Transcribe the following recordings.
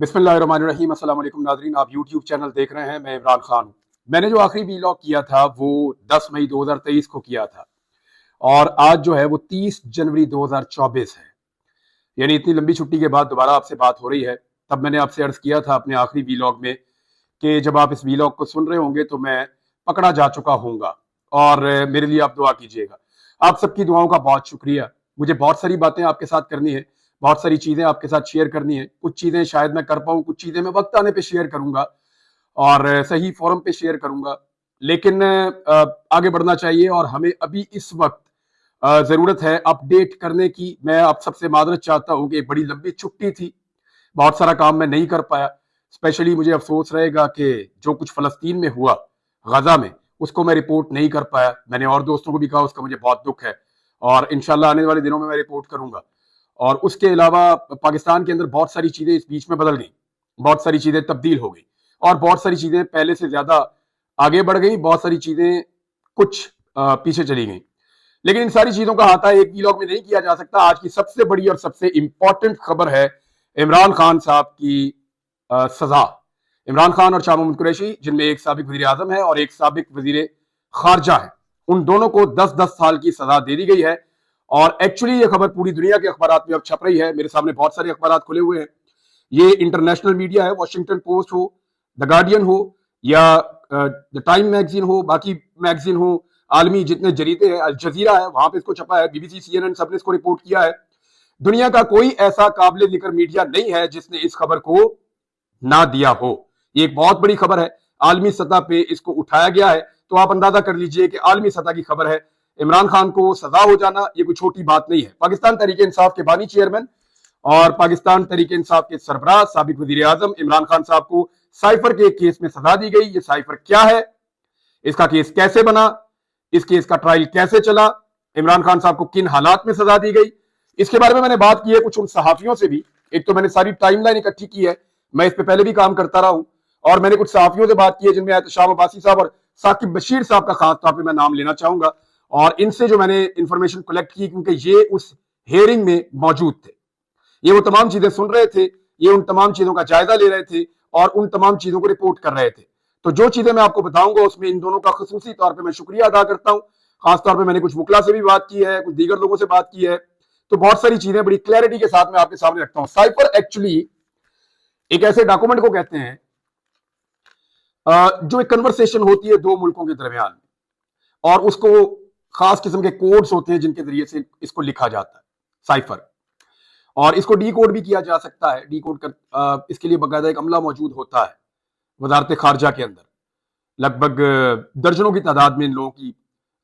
बिस्मिल्लाहिर्रहमानिर्रहीम। अस्सलाम वालेकुम नाज़रीन, आप यूट्यूब चैनल देख रहे हैं। मैं इमरान खान हूँ। मैंने जो आखिरी वीलॉग किया था वो 10 मई 2023 को किया था और आज जो है वो 30 जनवरी 2024 है। यानी इतनी लंबी छुट्टी के बाद दोबारा आपसे बात हो रही है। तब मैंने आपसे अर्ज किया था अपने आखिरी वीलॉग में कि जब आप इस वीलॉग को सुन रहे होंगे तो मैं पकड़ा जा चुका होऊंगा और मेरे लिए आप दुआ कीजिएगा। आप सबकी दुआओं का बहुत शुक्रिया। मुझे बहुत सारी बातें आपके साथ करनी है, बहुत सारी चीजें आपके साथ शेयर करनी है। कुछ चीजें शायद मैं कर पाऊं, कुछ चीजें मैं वक्त आने पे शेयर करूंगा और सही फोरम पे शेयर करूंगा। लेकिन आगे बढ़ना चाहिए और हमें अभी इस वक्त जरूरत है अपडेट करने की। मैं आप सबसे मादरत चाहता हूं कि एक बड़ी लंबी छुट्टी थी, बहुत सारा काम मैं नहीं कर पाया। स्पेशली मुझे अफसोस रहेगा कि जो कुछ फलस्तीन में हुआ, गजा में, उसको मैं रिपोर्ट नहीं कर पाया। मैंने और दोस्तों को भी कहा, उसका मुझे बहुत दुख है और इंशाल्लाह आने वाले दिनों में मैं रिपोर्ट करूंगा। और उसके अलावा पाकिस्तान के अंदर बहुत सारी चीजें इस बीच में बदल गई, बहुत सारी चीजें तब्दील हो गई और बहुत सारी चीजें पहले से ज्यादा आगे बढ़ गई, बहुत सारी चीजें कुछ पीछे चली गई। लेकिन इन सारी चीजों का अहाता एक वीलॉग में नहीं किया जा सकता। आज की सबसे बड़ी और सबसे इंपॉर्टेंट खबर है इमरान खान साहब की सजा। इमरान खान और शाह महमूद कुरैशी, जिनमें एक साबिक वजीर आजम है और एक साबिक वजीर खारजा है, उन दोनों को 10-10 साल की सजा दे दी गई है। और एक्चुअली ये खबर पूरी दुनिया के अखबार में अब छप रही है। मेरे सामने बहुत सारे अखबार खुले हुए हैं। ये इंटरनेशनल मीडिया है, वॉशिंगटन पोस्ट हो, द गार्डियन हो या द टाइम मैगजीन हो, बाकी मैगजीन हो, आलमी जितने जरीदे हैं, अल जजीरा है, वहां पे इसको छपा है, बीबीसी, CNN सबने इसको रिपोर्ट किया है। दुनिया का कोई ऐसा काबिल जिक्र मीडिया नहीं है जिसने इस खबर को ना दिया हो। ये एक बहुत बड़ी खबर है, आलमी सतह पे इसको उठाया गया है। तो आप अंदाजा कर लीजिए कि आलमी सतह की खबर है। इमरान खान को सजा हो जाना ये कोई छोटी बात नहीं है। पाकिस्तान तहरीक इंसाफ के बानी चेयरमैन और पाकिस्तान तहरीक इंसाफ के सरबराह साबिक वजीर आजम इमरान खान साहब को साइफर के केस में सजा दी गई। ये साइफर क्या है, इसका केस कैसे बना, इस केस का ट्रायल कैसे चला, इमरान खान साहब को किन हालात में सजा दी गई, इसके बारे में मैंने बात की है कुछ उन सहाफियों से भी। एक तो मैंने सारी टाइमलाइन इकट्ठी की है, मैं इस पे पहले भी काम करता रहा हूं, और मैंने कुछ सहाफियों से बात की है जिनमें एहतशाम अब्बासी साहब और साकिब बशीर साहब का खास तौर पर मैं नाम लेना चाहूंगा। और इनसे जो मैंने इंफॉर्मेशन कलेक्ट की, क्योंकि ये उस हेयरिंग में मौजूद थे, ये वो तमाम चीजें सुन रहे थे, ये उन तमाम चीजों का जायजा ले रहे थे और उन तमाम चीजों को रिपोर्ट कर रहे थे। तो जो चीजें मैं आपको बताऊंगा उसमें इन दोनों का खसूसी तौर पे मैं शुक्रिया अदा करता हूं। खासतौर पे मैंने कुछ वकला से भी बात की है, कुछ दीगर लोगों से बात की है, तो बहुत सारी चीजें बड़ी क्लैरिटी के साथ मैं आपके सामने रखता हूं। साइफर एक्चुअली एक ऐसे डॉक्यूमेंट को कहते हैं जो एक कन्वर्सेशन होती है दो मुल्कों के दरमियान, और उसको खास किस्म के कोड्स होते हैं जिनके जरिए से इसको लिखा जाता है, साइफर। और इसको डी कोड भी किया जा सकता है। डी कोड कर इसके लिए बाकायदा एक अमला मौजूद होता है वजारत खारजा के अंदर। लगभग दर्जनों की तादाद में इन लोगों की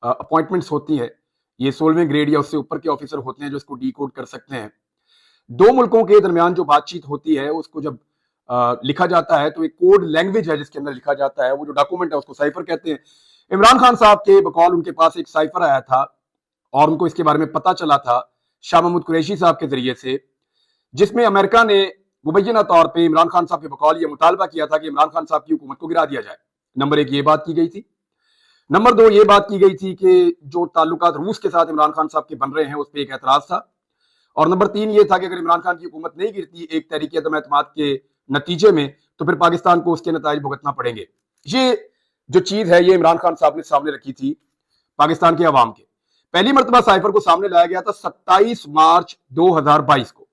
अपॉइंटमेंट्स होती है। ये 16वें ग्रेड या उससे ऊपर के ऑफिसर होते हैं जो इसको डी कोड कर सकते हैं। दो मुल्कों के दरमियान जो बातचीत होती है उसको जब लिखा जाता है तो एक कोड लैंग्वेज है जिसके अंदर लिखा जाता है, वो जो डॉक्यूमेंट है उसको साइफर कहते हैं। इमरान खान साहब के बकौल उनके पास एक साइफर आया था और उनको इसके बारे में पता चला था शाह महमूद कुरैशी साहब के जरिए से, जिसमें अमेरिका ने मुबैना तौर पर इमरान खान साहब के बकौल यह मुतालबा किया था कि इमरान खान साहब की हुकूमत को गिरा दिया जाए। नंबर एक ये बात की गई थी। नंबर दो ये बात की गई थी कि जो ताल्लुकात रूस के साथ इमरान खान साहब के बन रहे हैं उस पर एक एतराज था। और नंबर तीन ये था कि अगर इमरान खान की हुकूमत नहीं गिरती एक तहरीक अदम एतमाद के नतीजे में, तो फिर पाकिस्तान को उसके नताइज भुगतना पड़ेंगे। ये जो चीज है ये इमरान खान साहब ने सामने रखी थी पाकिस्तान के अवाम के। पहली मरतबा साइफर को सामने लाया गया था 27 मार्च 2022 को।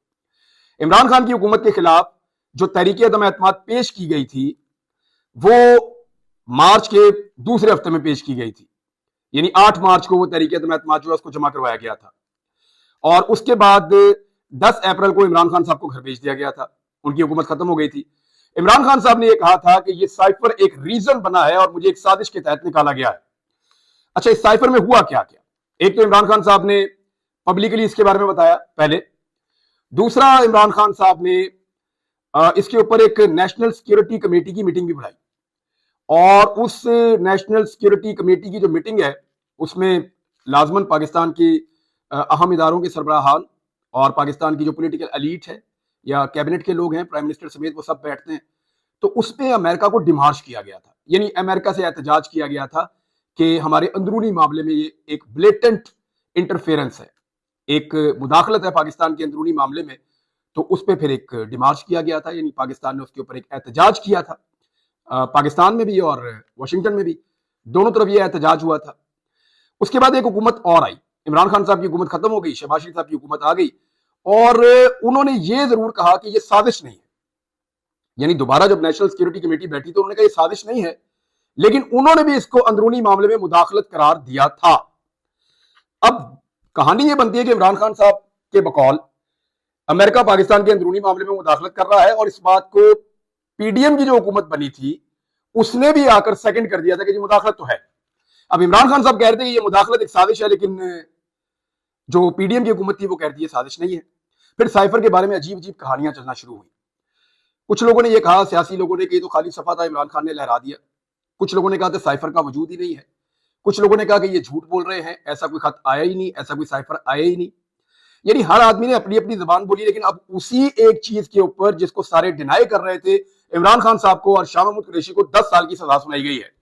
इमरान खान की हुकूमत के खिलाफ जो तहरीक अदम एतमाद पेश की गई थी वो मार्च के दूसरे हफ्ते में पेश की गई थी, यानी 8 मार्च को वो तहरीक अदम एतमाद जो है उसको जमा करवाया गया था। और उसके बाद 10 अप्रैल को इमरान खान साहब को घर भेज दिया गया था, उनकी हुकूमत खत्म हो गई थी। इमरान खान साहब ने यह कहा था कि यह साइफर एक रीजन बना है और मुझे एक साजिश के तहत निकाला गया है। अच्छा, इस साइफर में हुआ क्या क्या? एक तो इमरान खान साहब ने पब्लिकली इसके बारे में बताया पहले। दूसरा, इमरान खान साहब ने इसके ऊपर एक नेशनल सिक्योरिटी कमेटी की मीटिंग भी बुलाई और उस नेशनल सिक्योरिटी कमेटी की जो मीटिंग है उसमें लाजमन पाकिस्तान के अहम इदारों के सरबराहान और पाकिस्तान की जो पॉलिटिकल एलीट है या कैबिनेट के लोग हैं, प्राइम मिनिस्टर समेत, वो सब बैठते हैं। तो उस पर अमेरिका को डिमार्श किया गया था, यानी अमेरिका से एहतजाज किया गया था कि हमारे अंदरूनी मामले में ये एक ब्लेटेंट इंटरफेरेंस है, एक मुदाखलत है पाकिस्तान के अंदरूनी मामले में। तो उस पर फिर एक डिमार्च किया गया था, यानी पाकिस्तान ने उसके ऊपर एक एहतजाज किया था। पाकिस्तान में भी और वाशिंगटन में भी, दोनों तरफ ये एहतजाज हुआ था। उसके बाद एक हुकूमत और आई, इमरान खान साहब की हुकूमत खत्म हो गई, शहबाज शरीफ साहब की हुकूमत आ गई, और उन्होंने ये जरूर कहा कि ये साजिश नहीं है। यानी दोबारा जब नेशनल सिक्योरिटी कमेटी बैठी तो उन्होंने कहा ये साजिश नहीं है, लेकिन उन्होंने भी इसको अंदरूनी मामले में मुदाखलत करार दिया था। अब कहानी ये बनती है कि इमरान खान साहब के बकौल अमेरिका पाकिस्तान के अंदरूनी मामले में मुदाखलत कर रहा है, और इस बात को पीडीएम की जो हुकूमत बनी थी उसने भी आकर सेकंड कर दिया था कि ये मुदाखलत तो है। अब इमरान खान साहब कह रहे थे कि ये मुदाखलत एक साजिश है, लेकिन जो पीडीएम की हुकूमत थी वो कहती है साजिश नहीं है। फिर साइफर के बारे में अजीब अजीब कहानियां चलना शुरू हुई। कुछ लोगों ने यह कहा, सियासी लोगों ने, कि ये तो खाली सफा था, इमरान खान ने लहरा दिया। कुछ लोगों ने कहा था साइफर का वजूद ही नहीं है। कुछ लोगों ने कहा कि ये झूठ बोल रहे हैं, ऐसा कोई खत आया ही नहीं, ऐसा कोई साइफर आया ही नहीं। यानी हर आदमी ने अपनी अपनी जबान बोली, लेकिन अब उसी एक चीज के ऊपर जिसको सारे डिनाई कर रहे थे, इमरान खान साहब को और शाह महमूद कुरैशी को 10 साल की सजा सुनाई गई है।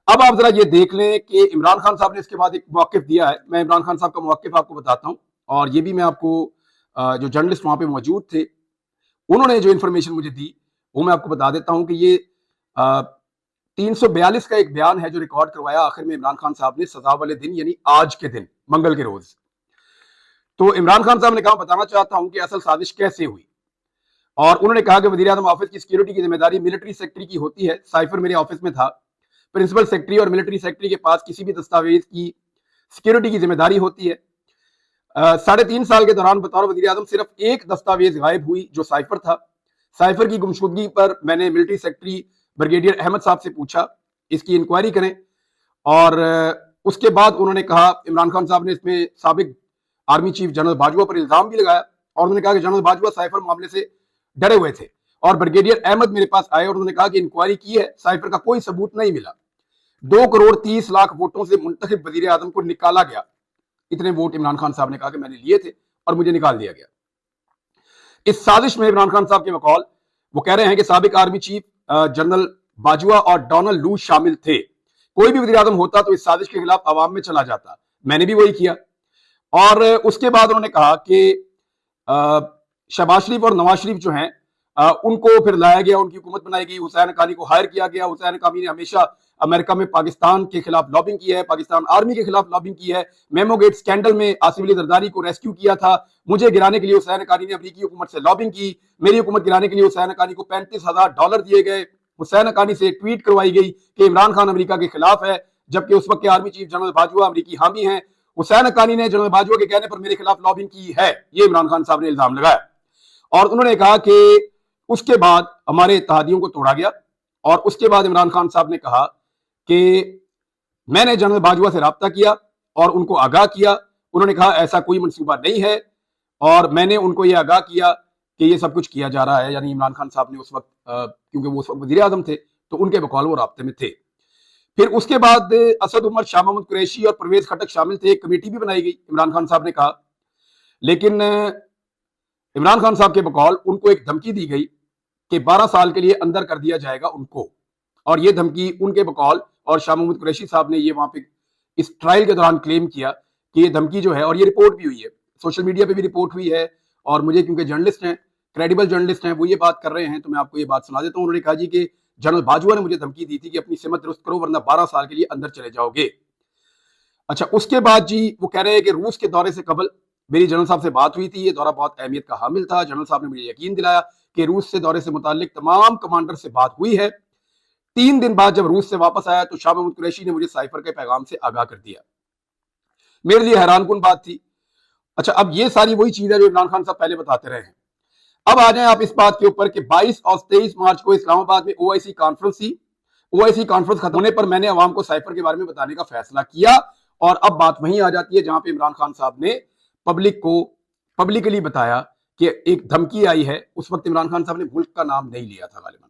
अब आप जरा ये देख लें कि इमरान खान साहब ने इसके बाद एक मौकिफ दिया है। मैं इमरान खान साहब का मौकिफ आपको बताता हूं, और ये भी मैं आपको जो जर्नलिस्ट वहां पे मौजूद थे उन्होंने जो इन्फॉर्मेशन मुझे दी वो मैं आपको बता देता हूं कि ये 342 का एक बयान है जो रिकॉर्ड करवाया आखिर में इमरान खान साहब ने सजा वाले दिन, यानी आज के दिन, मंगल के रोज। तो इमरान खान साहब ने कहा, बताना चाहता हूं कि असल साजिश कैसे हुई, और उन्होंने कहा कि वजीर आज़म ऑफिस की सिक्योरिटी की जिम्मेदारी मिलिट्री सेक्रेटरी की होती है। साइफर मेरे ऑफिस में था, प्रिंसिपल सेक्रेटरी और मिलिट्री सेक्रेटरी के पास किसी भी दस्तावेज की सिक्योरिटी की जिम्मेदारी होती है। 3.5 साल के दौरान बतौर वजीर आज़म सिर्फ एक दस्तावेज गायब हुई जो साइफर था। साइफर की गुमशुदगी पर मैंने मिलिट्री सेक्रेटरी ब्रिगेडियर अहमद साहब से पूछा, इसकी इंक्वायरी करें, और उसके बाद उन्होंने कहा, इमरान खान साहब ने इसमें साबिक आर्मी चीफ जनरल बाजवा पर इल्जाम भी लगाया, और उन्होंने कहा कि जनरल बाजवा साइफर मामले से डरे हुए थे, और ब्रिगेडियर अहमद मेरे पास आए और उन्होंने कहा कि इंक्वायरी की है, साइफर का कोई सबूत नहीं मिला। 2 करोड़ 30 लाख वोटों से मुंतखब वजीर आजम को निकाला गया। इतने वोट इमरान खान साहब ने कहा कि मैंने लिए थे और मुझे निकाल दिया गया। इस साजिश में इमरान खान साहब के बकौल वो कह रहे हैं कि साबिक आर्मी चीफ जनरल बाजवा और डोनाल्ड लू शामिल थे। कोई भी वजीर आजम होता तो इस साजिश के खिलाफ आवाम में चला जाता, मैंने भी वही किया। और उसके बाद उन्होंने कहा कि शहबाज शरीफ और नवाज शरीफ जो हैं उनको फिर लाया गया, उनकी हुकूमत बनाई गई, हुसैन हक्कानी को हायर किया गया। हुसैन हक्कानी ने हमेशा अमेरिका में पाकिस्तान के खिलाफ लॉबिंग की है, पाकिस्तान आर्मी के खिलाफ लॉबिंग की है। मेमोगेट स्कैंडल में आसिफ अली जरदारी को रेस्क्यू किया था। मुझे गिराने के लिए हुसैन हक्कानी ने अमेरिकी हुकूमत से लॉबिंग की। मेरी हुकूमत गिराने के लिए हुसैन हक्कानी को $35,000 दिए गए। हुसैन हक्कानी से ट्वीट करवाई गई कि इमरान खान अमेरिका के खिलाफ है, जबकि उस वक्त के आर्मी चीफ जनरल बाजवा अमेरिकी हामी हैं। हुसैन हक्कानी ने जनरल बाजवा के कहने पर मेरे खिलाफ लॉबिंग की है, ये इमरान खान साहब ने इल्जाम लगाया। और उन्होंने कहा कि उसके बाद हमारे इत्तेहादियों को तोड़ा गया, और उसके बाद इमरान खान साहब ने कहा कि मैंने जनरल बाजवा से राब्ता किया और उनको आगाह किया। उन्होंने कहा ऐसा कोई मंसूबा नहीं है, और मैंने उनको ये आगाह किया कि ये सब कुछ किया जा रहा है। यानी इमरान खान साहब ने उस वक्त, क्योंकि वो उस वक्त वजीर आजम थे, तो उनके बकौल वो राब्ते में थे। फिर उसके बाद असद उमर, शाह महमूद कुरैशी और परवेज खटक शामिल थे। एक कमेटी भी बनाई गई, इमरान खान साहब ने कहा। लेकिन इमरान खान साहब के बकौल उनको एक धमकी दी गई कि 12 साल के लिए अंदर कर दिया जाएगा उनको, और ये धमकी उनके बकौल और शाह महमूद कुरैशी साहब ने ये वहां पे इस ट्रायल के दौरान क्लेम किया कि ये धमकी जो है, और ये रिपोर्ट भी हुई है, सोशल मीडिया पे भी रिपोर्ट हुई है, और मुझे क्योंकि जर्नलिस्ट हैं, क्रेडिबल जर्नलिस्ट हैं, वो ये बात कर रहे हैं, तो मैं आपको ये बात सुना देता हूँ। उन्होंने कहा जी कि जनरल बाजवा ने मुझे धमकी दी थी कि अपनी सिमत दुरुस्त करो वरना 12 साल के लिए अंदर चले जाओगे। अच्छा, उसके बाद जी वो कह रहे हैं कि रूस के दौरे से कबल मेरी जनरल साहब से बात हुई थी, ये दौरा बहुत अहमियत का हामिल था। जनरल साहब ने मुझे यकीन दिलाया कि रूस से दौरे से मुताल्लिक तमाम कमांडर से बात हुई है। 3 दिन बाद जब रूस से वापस आया तो शाह महमूद कुरैशी ने मुझे साइफर के पैगाम से आगाह कर दिया। मेरे लिए हैरानकुन बात थी। अच्छा, अब ये सारी वही चीज है जो इमरान खान साहब पहले बताते रहे हैं। अब आ जाए आप इस बात के ऊपर कि 22 और 23 मार्च को इस्लामाबाद में ओआईसी कॉन्फ्रेंस थी। ओआईसी कॉन्फ्रेंस खत्म होने पर मैंने अवाम को साइफर के बारे में बताने का फैसला किया, और अब बात वहीं आ जाती है जहां पे इमरान खान साहब ने पब्लिक को पब्लिकली बताया कि एक धमकी आई है। उस वक्त इमरान खान साहब ने मुल्क का नाम नहीं लिया था गालिबन,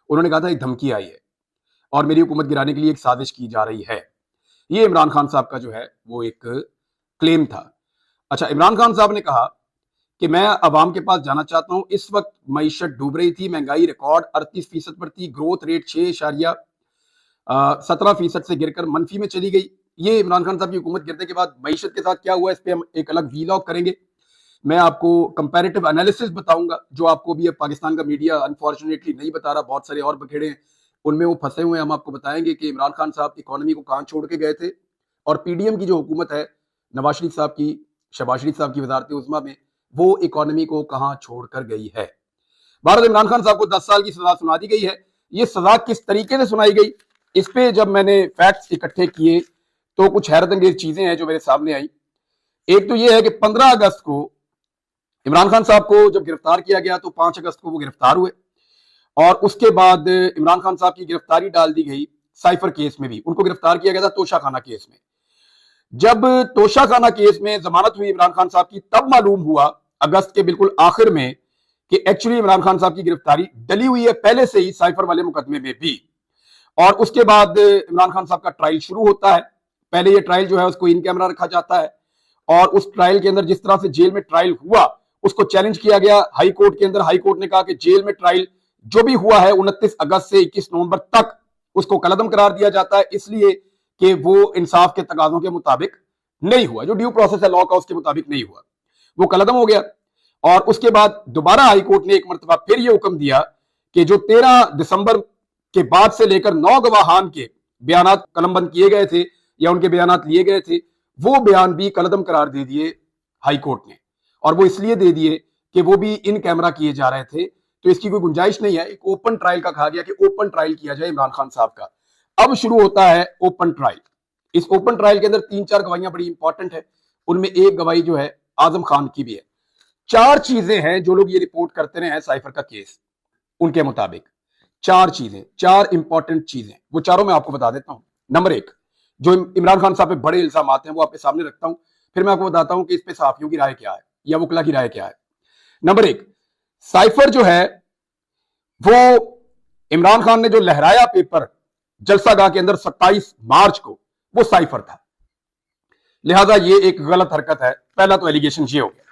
उन्होंने कहा था एक धमकी आई है और मेरी हुकूमत गिराने के लिए एक साजिश की जा रही है। ये इमरान खान साहब का जो है वो एक क्लेम था। अच्छा, इमरान खान साहब ने कहा कि मैं अवाम के पास जाना चाहता हूं। इस वक्त मईशत डूब रही थी, महंगाई रिकॉर्ड 38% पर थी, ग्रोथ रेट 6.17% से गिरकर मनफी में चली गई। ये इमरान खान साहब की हुकूमत गिरने के बाद मईशत के साथ क्या हुआ, इस पर हम एक अलग वीलॉग करेंगे। मैं आपको कंपैरेटिव एनालिसिस बताऊंगा जो आपको भी अब पाकिस्तान का मीडिया अनफॉर्चुनेटली नहीं बता रहा, बहुत सारे और बखेड़े हैं उनमें वो फंसे हुए हैं। हम आपको बताएंगे कि इमरान खान साहब इकोनॉमी को कहां छोड़ के गए थे और पीडीएम की जो हुकूमत है नवाज शरीफ साहब की, शहबाज शरीफ साहब की वजारत उज़्मा में, वो इकोनॉमी को कहां छोड़कर गई है। भारत इमरान खान साहब को 10 साल की सजा सुना दी गई है। ये सजा किस तरीके से सुनाई गई, इस पे जब मैंने फैक्ट्स इकट्ठे किए तो कुछ हैरत अंगेज चीजें हैं जो मेरे सामने आई। एक तो ये है कि 15 अगस्त को इमरान खान साहब को जब गिरफ्तार किया गया तो 5 अगस्त को वो गिरफ्तार हुए और उसके बाद इमरान खान साहब की गिरफ्तारी डाल दी गई साइफर केस में भी। उनको गिरफ्तार किया गया था तोशाखाना केस में। जब तोशाखाना केस में जमानत हुई इमरान खान साहब की, तब मालूम हुआ अगस्त के बिल्कुल आखिर में कि एक्चुअली इमरान खान साहब की गिरफ्तारी डली हुई है पहले से ही साइफर वाले मुकदमे में भी। और उसके बाद इमरान खान साहब का ट्रायल शुरू होता है। पहले ये ट्रायल जो है उसको इन कैमरा रखा जाता है और उस ट्रायल के अंदर जिस तरह से जेल में ट्रायल हुआ उसको चैलेंज किया गया हाई कोर्ट के अंदर। हाई कोर्ट ने कहा कि जेल में ट्रायल जो भी हुआ है 29 अगस्त से 21 नवंबर तक उसको कलअदम करार दिया जाता है, इसलिए कि वो इंसाफ के तकाजों के मुताबिक नहीं हुआ, जो ड्यू प्रोसेस है लॉ का उसके मुताबिक नहीं हुआ, वो कलअदम हो गया। और उसके बाद दोबारा हाई कोर्ट ने एक मरतबा फिर यह हुक्म दिया कि जो 13 दिसंबर के बाद से लेकर 9 गवाहान के बयान कलमबंद किए गए थे या उनके बयान लिए गए थे, वो बयान भी कलअदम करार दे दिए हाई कोर्ट ने। और वो इसलिए दे दिए कि वो भी इन कैमरा किए जा रहे थे, तो इसकी कोई गुंजाइश नहीं है। एक ओपन ट्रायल का कहा गया कि ओपन ट्रायल किया जाए इमरान खान साहब का। अब शुरू होता है ओपन ट्रायल। इस ओपन ट्रायल के अंदर 3-4 गवाहियां बड़ी इंपॉर्टेंट है, उनमें एक गवाही जो है आजम खान की भी है। 4 चीजें हैं जो लोग ये रिपोर्ट करते रहे हैं साइफर का केस, उनके मुताबिक 4 चीजें, 4 इंपॉर्टेंट चीजें, वो चारों मैं आपको बता देता हूं। नंबर 1, जो इमरान खान साहब पे बड़े इल्जाम हैं वो आपके सामने रखता हूं, फिर मैं आपको बताता हूं कि इस पे सहाफियों की राय क्या है या वकला की राय क्या है। नंबर 1, साइफर जो है वो इमरान खान ने जो लहराया पेपर जलसागाह के अंदर 27 मार्च को, वो साइफर था, लिहाजा ये एक गलत हरकत है। पहला तो एलिगेशन ये हो गया।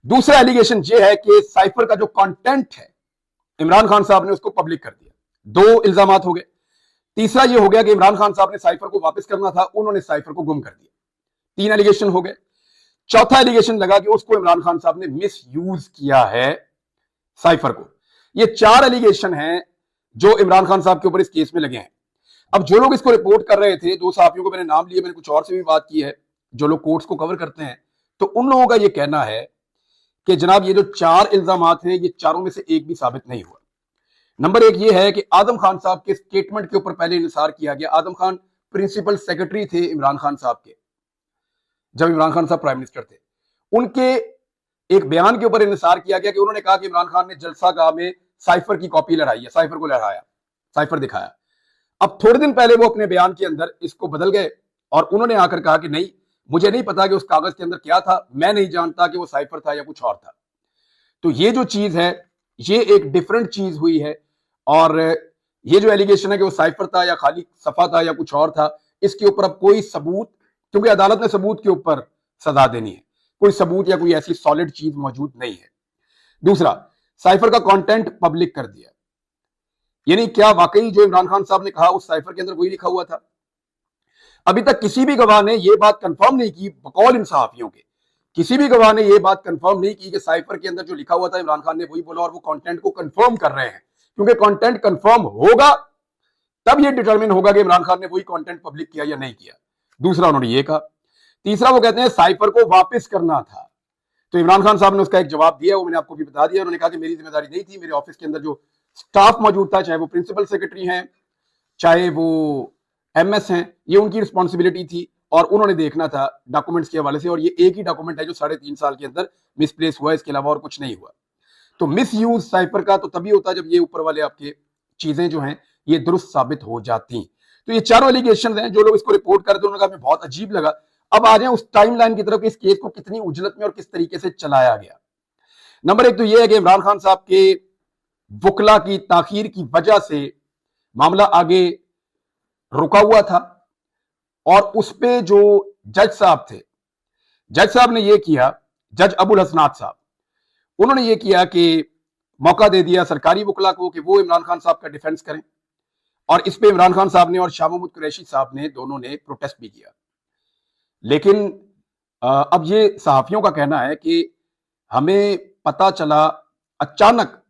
दूसरा एलिगेशन ये है कि साइफर का जो कंटेंट है इमरान खान साहब ने उसको पब्लिक कर दिया। 2 इल्जाम हो गए। तीसरा ये हो गया कि इमरान खान साहब ने साइफर को वापस करना था, उन्होंने साइफर को गुम कर दिया। 3 एलिगेशन हो गए। चौथा एलिगेशन लगा कि उसको इमरान खान साहब ने मिस यूज किया है साइफर को। ये 4 एलिगेशन हैं जो इमरान खान साहब के ऊपर इस केस में लगे हैं। अब जो लोग इसको रिपोर्ट कर रहे थे, 2 साहबियों को मैंने नाम लिए, मैंने कुछ और से भी बात की है जो लोग कोर्ट्स को कवर करते हैं, तो उन लोगों का ये कहना है कि जनाब ये जो 4 इल्जामात हैं ये चारों में से एक भी साबित नहीं हुआ। नंबर 1 ये है कि आजम खान साहब के स्टेटमेंट के ऊपर पहले इंसार किया गया। आजम खान प्रिंसिपल सेक्रेटरी थे इमरान खान साहब के जब इमरान खान साहब प्राइम मिनिस्टर थे। उनके एक बयान के ऊपर इंसार किया गया कि उन्होंने कहा कि इमरान खान ने जलसागाह में साइफर की कॉपी लहराई है, साइफर को लहराया, साइफर दिखाया। अब थोड़े दिन पहले वो अपने बयान के अंदर इसको बदल गए और उन्होंने आकर कहा कि नहीं, मुझे नहीं पता कि उस कागज के अंदर क्या था, मैं नहीं जानता कि वो साइफर था या कुछ और था। तो ये जो चीज है ये एक डिफरेंट चीज हुई है। और ये जो एलिगेशन है कि वो साइफर था या खाली सफा था या कुछ और था, इसके ऊपर अब कोई सबूत, क्योंकि अदालत ने सबूत के ऊपर सजा देनी है, कोई सबूत या कोई ऐसी सॉलिड चीज मौजूद नहीं है। दूसरा, साइफर का कंटेंट पब्लिक कर दिया, यानी क्या वाकई जो इमरान खान साहब ने कहा उस साइफर के अंदर वही लिखा हुआ था? अभी तक किसी भी गवाह ने यह बात कंफर्म नहीं की, बकौल इन सहाफियों के किसी भी गवाह ने यह बात कंफर्म नहीं की कि साइफर के अंदर जो लिखा हुआ था इमरान खान ने वही बोला, और वो कंटेंट को कंफर्म कर रहे हैं। क्योंकि कंटेंट कंफर्म होगा तब यह डिटरमिन होगा कि इमरान खान ने वही कंटेंट पब्लिक किया या नहीं किया। दूसरा उन्होंने ये कहा। तीसरा, वो कहते हैं साइफर को वापस करना था, तो इमरान खान साहब ने उसका एक जवाब दिया, वो मैंने आपको भी बता दिया। उन्होंने कहा कि मेरी जिम्मेदारी नहीं थी, मेरे ऑफिस के अंदर जो स्टाफ मौजूद था, चाहे वो प्रिंसिपल सेक्रेटरी हैं चाहे वो एमएस हैं, ये उनकी रिस्पॉन्सिबिलिटी थी और उन्होंने देखना था डॉक्यूमेंट्स के हवाले से। और ये एक ही डॉक्यूमेंट है जो 3.5 साल के अंदर मिसप्लेस हुआ, इसके अलावा और कुछ नहीं हुआ। तो मिस यूज साइफर का तो तभी होता है जब ये ऊपर वाले आपके चीजें जो हैं ये दुरुस्त साबित हो जाती। तो ये चारों एलिगेशन हैं जो लोग इसको रिपोर्ट करते हैं, उन्होंने कहा बहुत अजीब लगा। अब आ जाए उस टाइमलाइन की तरफ, इस केस को कितनी उजलत में और किस तरीके से चलाया गया। नंबर 1 तो यह है कि इमरान खान साहब के वकला की ताखीर की वजह से मामला आगे रुका हुआ था और उस पे जो जज साहब थे, जज साहब ने यह किया, जज अबुल हसनात साहब, उन्होंने यह किया कि मौका दे दिया सरकारी वकला को कि वो इमरान खान साहब का डिफेंस करें। और इस पे इमरान खान साहब ने और शाह महमूद कुरैशी साहब ने दोनों ने प्रोटेस्ट भी किया। लेकिन अब ये सहाफियों का कहना है कि हमें पता चला अचानक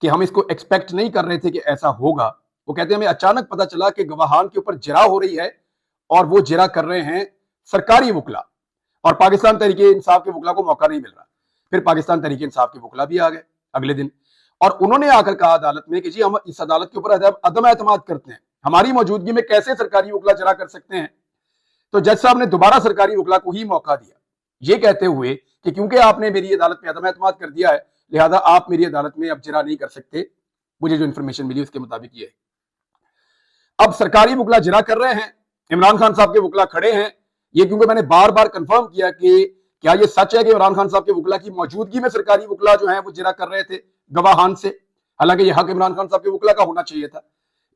कि हम इसको एक्सपेक्ट नहीं कर रहे थे कि ऐसा होगा। वो कहते हैं हमें अचानक पता चला कि गवाहान के ऊपर जिरा हो रही है और वो जिरा कर रहे हैं सरकारी वकला, और पाकिस्तान तहरीक इंसाफ के वकला को मौका नहीं मिल रहा। फिर पाकिस्तान तहरीक इंसाफ के वकला भी आ गए अगले दिन, और उन्होंने आकर कहा अदालत में कि जी हम इस अदालत के ऊपर अदम एतमाद करते हैं, हमारी मौजूदगी में कैसे सरकारी वकला जिरा कर सकते हैं। तो जज साहब ने दोबारा सरकारी वकला को ही मौका दिया, ये कहते हुए कि क्योंकि आपने मेरी अदालत में अदम एतमाद कर दिया है, लिहाजा आप मेरी अदालत में अब जिरा नहीं कर सकते। मुझे जो इंफॉर्मेशन मिली उसके मुताबिक ये है। अब सरकारी वकला जिरा कर रहे हैं, इमरान खान साहब के वकला खड़े हैं। ये क्योंकि मैंने बार बार कंफर्म किया कि क्या ये सच है कि इमरान खान साहब के वकला की मौजूदगी में सरकारी वकला जो है वो जिरा कर रहे थे गवाहान से, हालांकि यह हक इमरान खान साहब के वकला का होना चाहिए था।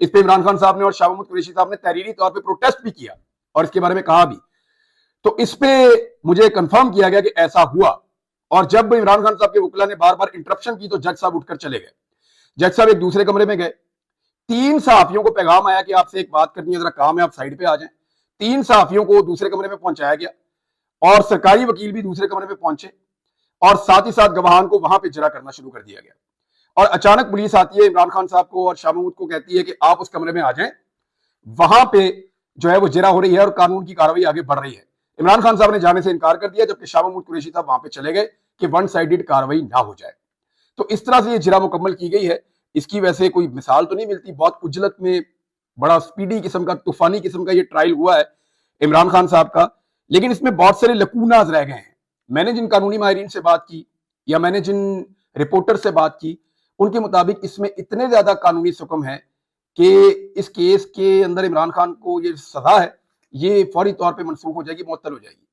इस पे इमरान खान साहब ने और शाह महमूद कुरैशी साहब ने तहरीरी तौर पर प्रोटेस्ट भी किया और इसके बारे में कहा भी। तो इस पे मुझे कंफर्म किया गया कि ऐसा हुआ, और जब इमरान खान साहब के वकला ने बार बार इंटरप्शन की तो जज साहब उठकर चले गए। जज साहब एक दूसरे कमरे में गए, 3 सहाफियों को पैगाम आया कि आपसे एक बात करनी है, जरा काम है, आप साइड पे आ जाएं। 3 सहाफियों को दूसरे कमरे में पहुंचाया गया और सरकारी वकील भी दूसरे कमरे में पहुंचे, और साथ ही साथ गवाहान को वहां पे जिरा करना शुरू कर दिया गया। और अचानक पुलिस आती है, इमरान खान साहब को और शाह महमूद को कहती है कि आप उस कमरे में आ जाएं, वहां पे जो है वो जिरा हो रही है और कानून की कार्रवाई आगे बढ़ रही है। इमरान खान साहब ने जाने से इनकार कर दिया, जबकि शाह महमूद कुरैशी साहब वहां पे चले गए कि वन साइडेड कार्रवाई ना हो जाए। तो इस तरह से ये जिरा मुकम्मल की गई है। इसकी वैसे कोई मिसाल तो नहीं मिलती, बहुत उजलत में बड़ा स्पीडी किस्म का, तूफानी किस्म का ये ट्रायल हुआ है इमरान खान साहब का, लेकिन इसमें बहुत सारे लकूनाज रह गए हैं। मैंने जिन कानूनी माहिरीन से बात की या मैंने जिन रिपोर्टर से बात की, उनके मुताबिक इसमें इतने ज्यादा कानूनी सुकम है कि इस केस के अंदर इमरान खान को ये सजा है ये फौरी तौर पे मनसूख हो जाएगी, मुअत्तल हो जाएगी।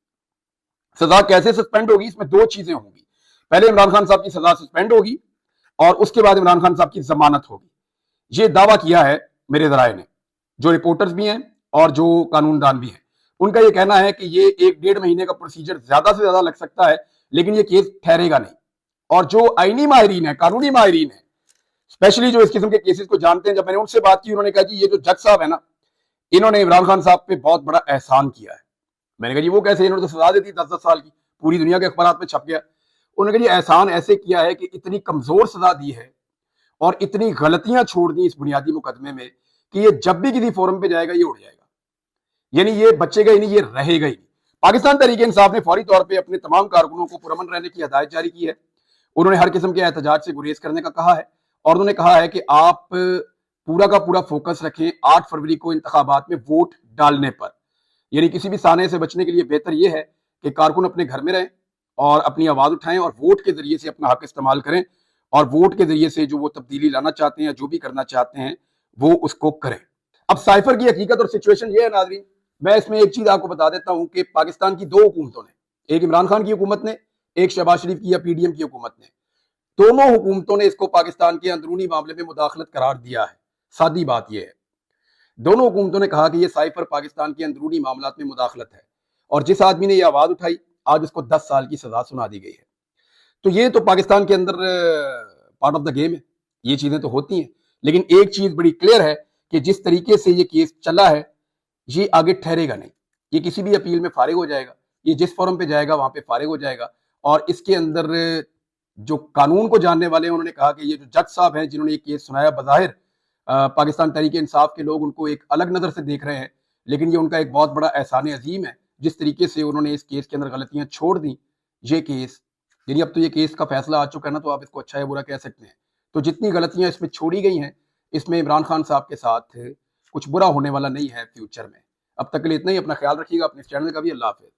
सजा कैसे सस्पेंड होगी, इसमें 2 चीजें होंगी। पहले इमरान खान साहब की सजा सस्पेंड होगी और उसके बाद इमरान खान साहब की जमानत होगी। ये दावा किया है मेरे जराये ने, जो रिपोर्टर्स भी हैं और जो कानूनदान भी हैं। उनका ये कहना है कि ये 1-1.5 महीने का प्रोसीजर ज्यादा से ज्यादा लग सकता है, लेकिन ये केस ठहरेगा नहीं। और जो आईनी माहिरीन है, कानूनी माहिरीन है, स्पेशली जो इस किस्म के केसेस को जानते हैं, जब मैंने उनसे बात की, उन्होंने कहा जी ये जो जज साहब है ना, इन्होंने इमरान खान साहब पे बहुत बड़ा एहसान किया है। मैंने कहा जी वो कैसे, इन्होंने तो सजा दी थी 10-10 साल की, पूरी दुनिया के अखबार में छप गया। उन्होंने कहा जी एहसान ऐसे किया है कि इतनी कमजोर सजा दी है और इतनी गलतियां छोड़ दी इस बुनियादी मुकदमे में कि ये जब भी किसी फोरम पे जाएगा ये उड़ जाएगा, यानी ये बचेगा ही नहीं, ये रहेगा ही नहीं। पाकिस्तान तहरीक इंसाफ ने फौरी तौर पर अपने तमाम कारकुनों को पुरअमन रहने की हदायत जारी की है। उन्होंने हर किस्म के एहतजाज से गुरेज करने का कहा है और उन्होंने कहा है कि आप पूरा का पूरा फोकस रखें 8 फरवरी को इंतखाबात में वोट डालने पर। यानी किसी भी साने से बचने के लिए बेहतर यह है कि कारकुन अपने घर में रहें और अपनी आवाज उठाएं और वोट के जरिए से अपना हक इस्तेमाल करें, और वोट के जरिए से जो वो तब्दीली लाना चाहते हैं, जो भी करना चाहते हैं, वो उसको करें। अब साइफर की हकीकत और सिचुएशन ये है नाज़रीन, मैं इसमें एक चीज आपको बता देता हूं कि पाकिस्तान की 2 हुकूमतों ने, एक इमरान खान की हुकूमत ने, एक शहबाज शरीफ की या पीडीएम की हुकूमत ने, दोनों हुकूमतों ने इसको पाकिस्तान के अंदरूनी मामले में मुदाखलत करार दिया है। सादी बात यह है, दोनों हुकूमतों ने कहा कि यह साइफर पाकिस्तान के अंदरूनी मामलात में मुदाखलत है, और जिस आदमी ने यह आवाज उठाई आज उसको 10 साल की सजा सुना दी गई है। तो ये तो पाकिस्तान के अंदर पार्ट ऑफ द गेम है, ये चीजें तो होती हैं। लेकिन एक चीज बड़ी क्लियर है कि जिस तरीके से ये केस चला है ये आगे ठहरेगा नहीं, ये किसी भी अपील में फारिग हो जाएगा, ये जिस फोरम पे जाएगा वहां पे फारिग हो जाएगा। और इसके अंदर जो कानून को जानने वाले हैं उन्होंने कहा कि ये जो जज साहब हैं जिन्होंने ये केस सुनाया, बज़ाहिर पाकिस्तान तहरीक इंसाफ के लोग उनको एक अलग नजर से देख रहे हैं, लेकिन ये उनका एक बहुत बड़ा एहसान अजीम है जिस तरीके से उन्होंने इस केस के अंदर गलतियां छोड़ दी। ये केस यानी अब तो ये केस का फैसला आ चुका है ना, तो आप इसको अच्छा या बुरा कह सकते हैं। तो जितनी गलतियां इसमें छोड़ी गई हैं, इसमें इमरान खान साहब के साथ कुछ बुरा होने वाला नहीं है फ्यूचर में। अब तक के लिए इतना ही, अपना ख्याल रखिएगा, अपने चैनल का भी। अल्लाह हाफिज़।